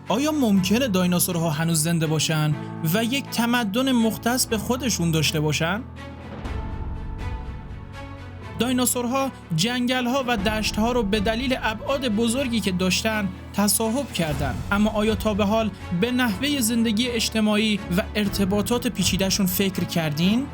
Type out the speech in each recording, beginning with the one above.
آیا ممکنه دایناسورها هنوز زنده باشن و یک تمدن مختص به خودشون داشته باشن؟ دایناسورها جنگل‌ها و دشت‌ها رو به دلیل ابعاد بزرگی که داشتن تصاحب کردند، اما آیا تا به حال به نحوه زندگی اجتماعی و ارتباطات پیچیده‌شون فکر کردین؟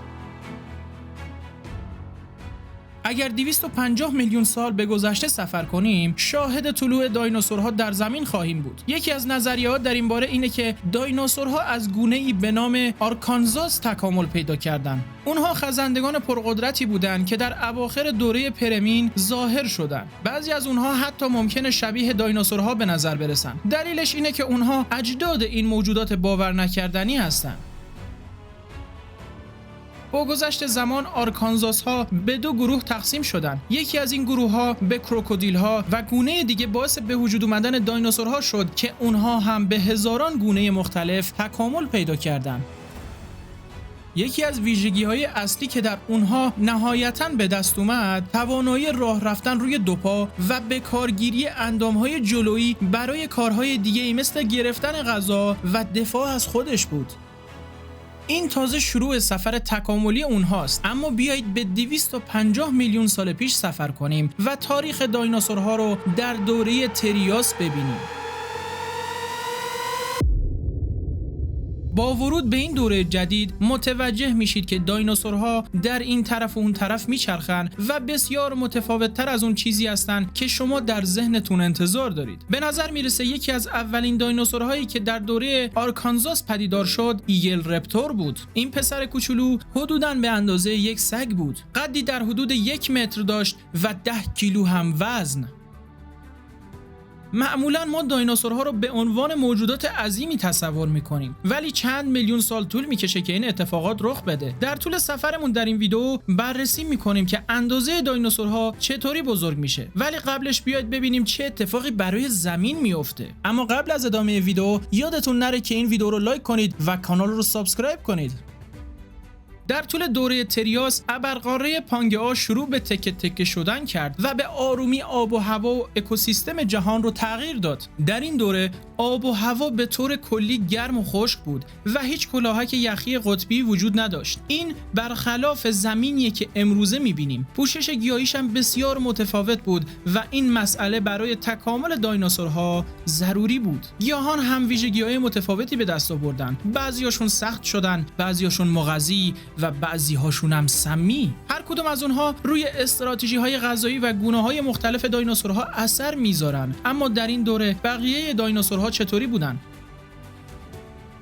اگر 250 میلیون سال به گذشته سفر کنیم، شاهد طلوع دایناسورها در زمین خواهیم بود. یکی از نظریه‌ها در این باره اینه که دایناسورها از گونه‌ای به نام آرکانزاس تکامل پیدا کردند. اونها خزندگان پرقدرتی بودند که در اواخر دوره پرمین ظاهر شدند. بعضی از اونها حتی ممکنه شبیه دایناسورها به نظر برسن. دلیلش اینه که اونها اجداد این موجودات باور نکردنی هستند. با گذشت زمان آرکانزاس ها به دو گروه تقسیم شدند. یکی از این گروه ها به کروکودیل ها و گونه دیگه باعث به وجود اومدن دایناسورها شد که اونها هم به هزاران گونه مختلف تکامل پیدا کردند. یکی از ویژگی‌های اصلی که در اونها نهایتاً به دست اومد، توانایی راه رفتن روی دو پا و به کارگیری اندام‌های جلویی برای کارهای دیگه‌ای مثل گرفتن غذا و دفاع از خودش بود. این تازه شروع سفر تکاملی اونهاست، اما بیایید به 250 میلیون سال پیش سفر کنیم و تاریخ دایناسورها رو در دوره تریاس ببینیم. با ورود به این دوره جدید متوجه میشید که دایناسورها در این طرف و اون طرف میچرخن و بسیار متفاوت‌تر از اون چیزی هستند که شما در ذهنتون انتظار دارید. به نظر میرسه یکی از اولین دایناسورهایی که در دوره آرکانزاس پدیدار شد ایگل رپتور بود. این پسر کوچولو حدوداً به اندازه یک سگ بود. قدی در حدود 1 متر داشت و 10 کیلو هم وزن. معمولا ما دایناسورها رو به عنوان موجودات عظیمی تصور میکنیم، ولی چند میلیون سال طول میکشه که این اتفاقات رخ بده. در طول سفرمون در این ویدیو بررسی میکنیم که اندازه دایناسورها چطوری بزرگ میشه، ولی قبلش بیاید ببینیم چه اتفاقی برای زمین میفته. اما قبل از ادامه ویدیو یادتون نره که این ویدیو رو لایک کنید و کانال رو سابسکرایب کنید. در طول دوره تریاس ابرقاره پانگئا شروع به تکه تکه شدن کرد و به آرومی آب و هوا و اکوسیستم جهان رو تغییر داد. در این دوره آب و هوا به طور کلی گرم و خشک بود و هیچ کلاهک یخی قطبی وجود نداشت. این برخلاف زمینیه که امروزه می‌بینیم. پوشش گیاهیش هم بسیار متفاوت بود و این مسئله برای تکامل دایناسورها ضروری بود. گیاهان هم ویژگی‌های متفاوتی به دست آوردن. بعضیاشون سخت شدن، بعضیاشون مغذی و بعضی هاشون هم سمی. هر کدوم از اونها روی استراتژی های غذایی و گونه های مختلف دایناسورها اثر میذارن. اما در این دوره بقیه دایناسورها چطوری بودن؟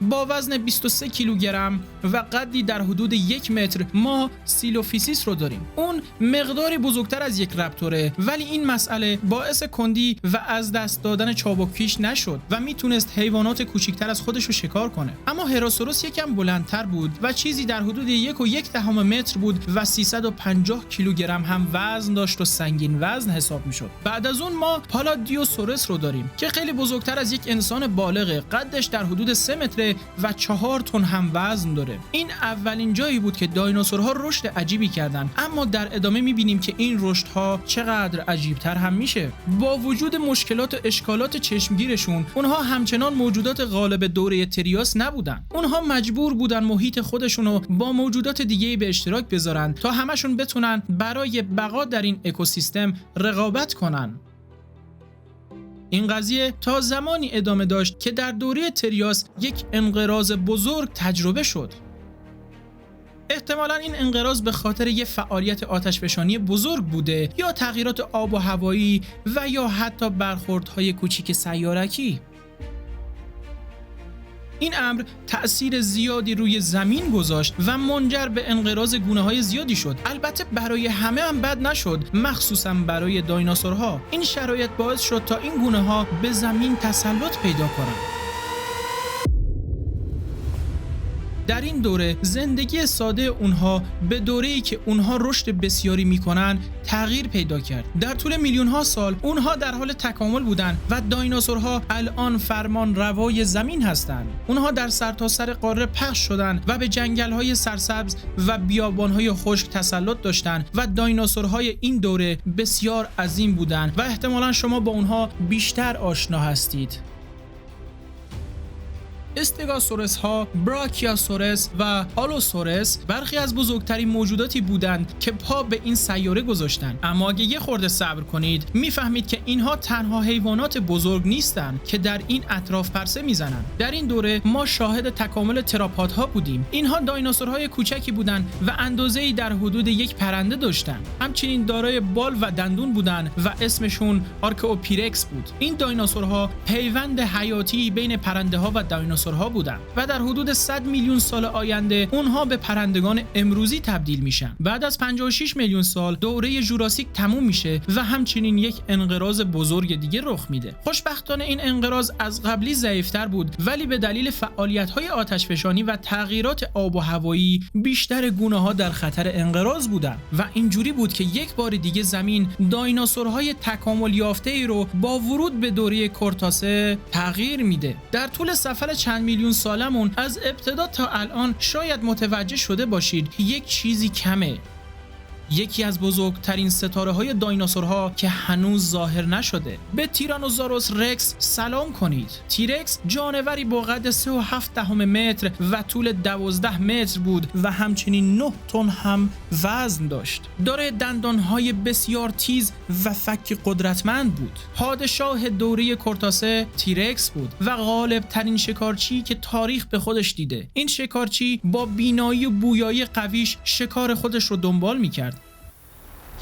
با وزن 23 کیلوگرم و قدی در حدود 1 متر ما سیلوفیسیس رو داریم. اون مقداری بزرگتر از یک رپتوره، ولی این مسئله باعث کندی و از دست دادن چابکیش نشد و میتونست حیوانات کوچکتر از خودش رو شکار کنه. اما هراسوروس یکم بلندتر بود و چیزی در حدود 1.1 متر بود و 350 کیلوگرم هم وزن داشت و سنگین وزن حساب میشد. بعد از اون ما پالادیوسورس رو داریم که خیلی بزرگتر از یک انسان بالغه. قدش در حدود 3 متر و 4 تن هم وزن داره. این اولین جایی بود که دایناسورها رشد عجیبی کردن، اما در ادامه میبینیم که این رشدها چقدر عجیبتر هم میشه. با وجود مشکلات و اشکالات چشمگیرشون، اونها همچنان موجودات غالب دوره تریاس نبودن. اونها مجبور بودن محیط خودشونو با موجودات دیگه‌ای به اشتراک بذارن تا همشون بتونن برای بقا در این اکوسیستم رقابت کنن. این قضیه تا زمانی ادامه داشت که در دوره تریاس یک انقراض بزرگ تجربه شد. احتمالاً این انقراض به خاطر یک فعالیت آتشفشانی بزرگ بوده، یا تغییرات آب و هوایی و یا حتی برخوردهای کوچیک سیارکی. این امر تأثیر زیادی روی زمین گذاشت و منجر به انقراض گونه‌های زیادی شد. البته برای همه هم بد نشد، مخصوصاً برای دایناسورها. این شرایط باعث شد تا این گونه‌ها به زمین تسلط پیدا کنند. در این دوره زندگی ساده اونها به دوره‌ای که اونها رشد بسیاری میکنن تغییر پیدا کرد. در طول میلیون ها سال اونها در حال تکامل بودن و دایناسورها الان فرمان روای زمین هستند. اونها در سرتاسر قاره پخش شدن و به جنگل‌های سرسبز و بیابان‌های خشک تسلط داشتن و دایناسورهای این دوره بسیار عظیم بودند و احتمالاً شما با اونها بیشتر آشنا هستید. استگاسورس ها، براکیاسورس و آلوسورس برخی از بزرگترین موجوداتی بودند که پا به این سیاره گذاشتند. اما اگه یه خورده صبر کنید میفهمید که اینها تنها حیوانات بزرگ نیستند که در این اطراف پرسه میزنند. در این دوره ما شاهد تکامل تراپودها بودیم. اینها دایناسورهای کوچکی بودند و اندازه‌ای در حدود یک پرنده داشتند. همچنین دارای بال و دندون بودند و اسمشون آرکئوپیرکس بود. این دایناسورها پیوند حیاتی بین پرنده‌ها و دایناسورها بودند و در حدود 100 میلیون سال آینده اونها به پرندگان امروزی تبدیل میشن. بعد از 56 میلیون سال دوره ژوراسیک تموم میشه و همچنین یک انقراض بزرگ دیگه رخ میده. خوشبختانه این انقراض از قبلی ضعیف‌تر بود، ولی به دلیل فعالیت‌های آتشفشانی و تغییرات آب و هوایی بیشتر گونه‌ها در خطر انقراض بودند و اینجوری بود که یک بار دیگه زمین دایناسورهای تکامل یافته‌ای رو با ورود به دوره کورتاسه تغییر میده. در طول سفر چند میلیون سالمون از ابتدا تا الان شاید متوجه شده باشید یک چیزی کمه. یکی از بزرگترین ستاره‌های دایناسورها که هنوز ظاهر نشده. به تیرانوزاروس رکس سلام کنید. تیرکس جانوری با قد 3.7 متر و طول 12 متر بود و همچنین 9 تن هم وزن داشت. دارای دندان‌های بسیار تیز و فک قدرتمند بود. پادشاه دوره کورتاسه تیرکس بود و غالب ترین شکارچی که تاریخ به خودش دیده. این شکارچی با بینایی و بویایی قویش شکار خودش رو دنبال می‌کرد.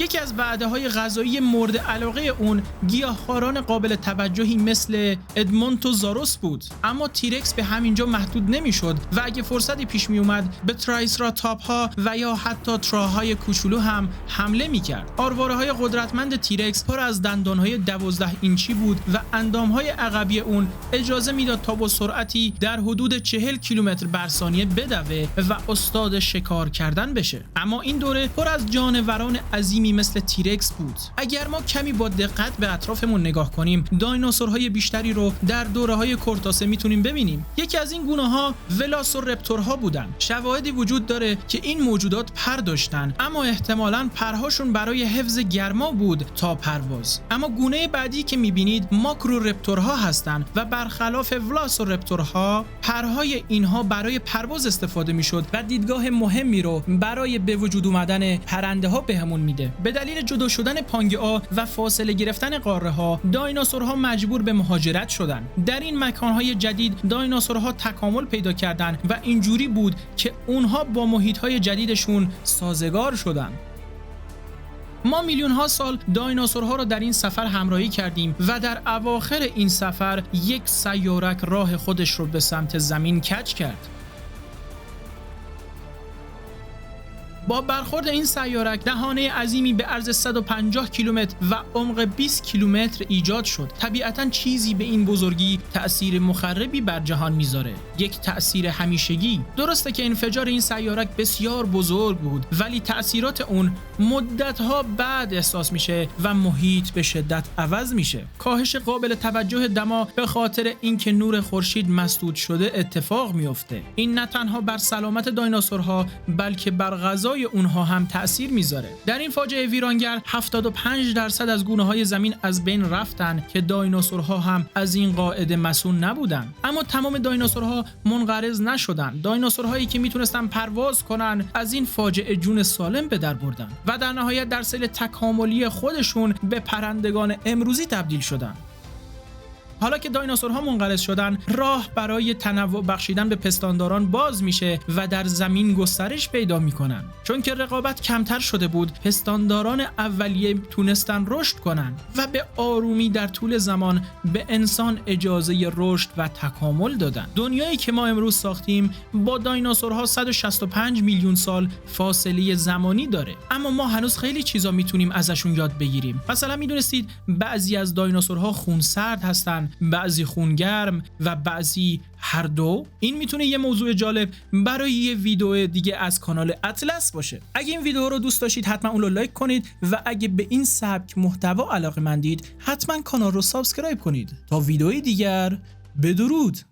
یکی از وعده‌های غذایی مورد علاقه اون گیاهخواران قابل توجهی مثل ادمونتوزاروس بود. اما تیرکس به همینجا محدود نمیشد و اگه فرصتی پیش می اومد به ترایسراتاپ‌ها و یا حتی تراهای کوچولو هم حمله میکرد. آرواره‌های قدرتمند تیرکس پر از دندان‌های 12 اینچی بود و اندام‌های عقبی اون اجازه میداد تا با سرعتی در حدود 40 کیلومتر بر ثانیه بدوه و استاد شکار کردن بشه. اما این دوره پر از جانوران عظیمی مثل تیرکس بود. اگر ما کمی با دقت به اطرافمون نگاه کنیم، دایناسورهای بیشتری رو در دوره‌های کورتاسه میتونیم ببینیم. یکی از این گونه‌ها ولاسورپتورها بودن. شواهدی وجود داره که این موجودات پر داشتن، اما احتمالاً پرهاشون برای حفظ گرما بود تا پرواز. اما گونه بعدی که میبینید ماکرورپتورها هستن و برخلاف ولاسورپتورها پرهای اینها برای پرواز استفاده میشد و دیدگاه مهمی رو برای به وجود اومدن پرنده ها بهمون میده. به دلیل جدا شدن پانگه‌ها و فاصله گرفتن قاره‌ها، دایناسورها مجبور به مهاجرت شدند. در این مکان‌های جدید دایناسورها تکامل پیدا کردند و اینجوری بود که اونها با محیط‌های جدیدشون سازگار شدند. ما میلیون ها سال دایناسورها را در این سفر همراهی کردیم و در اواخر این سفر یک سیارک راه خودش رو به سمت زمین کج کرد. با برخورد این سیارک دهانه عظیمی به عرض 150 کیلومتر و عمق 20 کیلومتر ایجاد شد. طبیعتاً چیزی به این بزرگی تأثیر مخربی بر جهان میذاره، یک تأثیر همیشگی. درسته که انفجار این سیارک بسیار بزرگ بود، ولی تأثیرات اون مدت‌ها بعد احساس میشه و محیط به شدت عوض میشه. کاهش قابل توجه دما به خاطر اینکه نور خورشید مسدود شده اتفاق میفته. این نه تنها بر سلامت دایناسورها بلکه بر غذای اونها هم تأثیر میذاره. در این فاجعه ویرانگر 75% از گونه‌های زمین از بین رفتن که دایناسورها هم از این قاعده مسئول نبودن. اما تمام دایناسورها منقرض نشدن. دایناسورهایی که میتونستن پرواز کنن از این فاجعه جون سالم به در بردن و در نهایت در سیل تکاملی خودشون به پرندگان امروزی تبدیل شدن. حالا که دایناسورها منقرض شدن، راه برای تنوع بخشیدن به پستانداران باز میشه و در زمین گسترش پیدا میکنن. چون که رقابت کمتر شده بود، پستانداران اولیه تونستن رشد کنن و به آرومی در طول زمان به انسان اجازه رشد و تکامل دادن. دنیایی که ما امروز ساختیم با دایناسورها 165 میلیون سال فاصله زمانی داره، اما ما هنوز خیلی چیزا میتونیم ازشون یاد بگیریم. مثلا میدونستید بعضی از دایناسورها خونسرد هستن، بعضی خونگرم و بعضی هر دو؟ این میتونه یه موضوع جالب برای یه ویدیو دیگه از کانال اطلس باشه. اگه این ویدیو رو دوست داشتید حتما اون رو لایک کنید و اگه به این سبک محتوا علاقه‌مندید حتما کانال رو سابسکرایب کنید. تا ویدیوی دیگر، بدرود.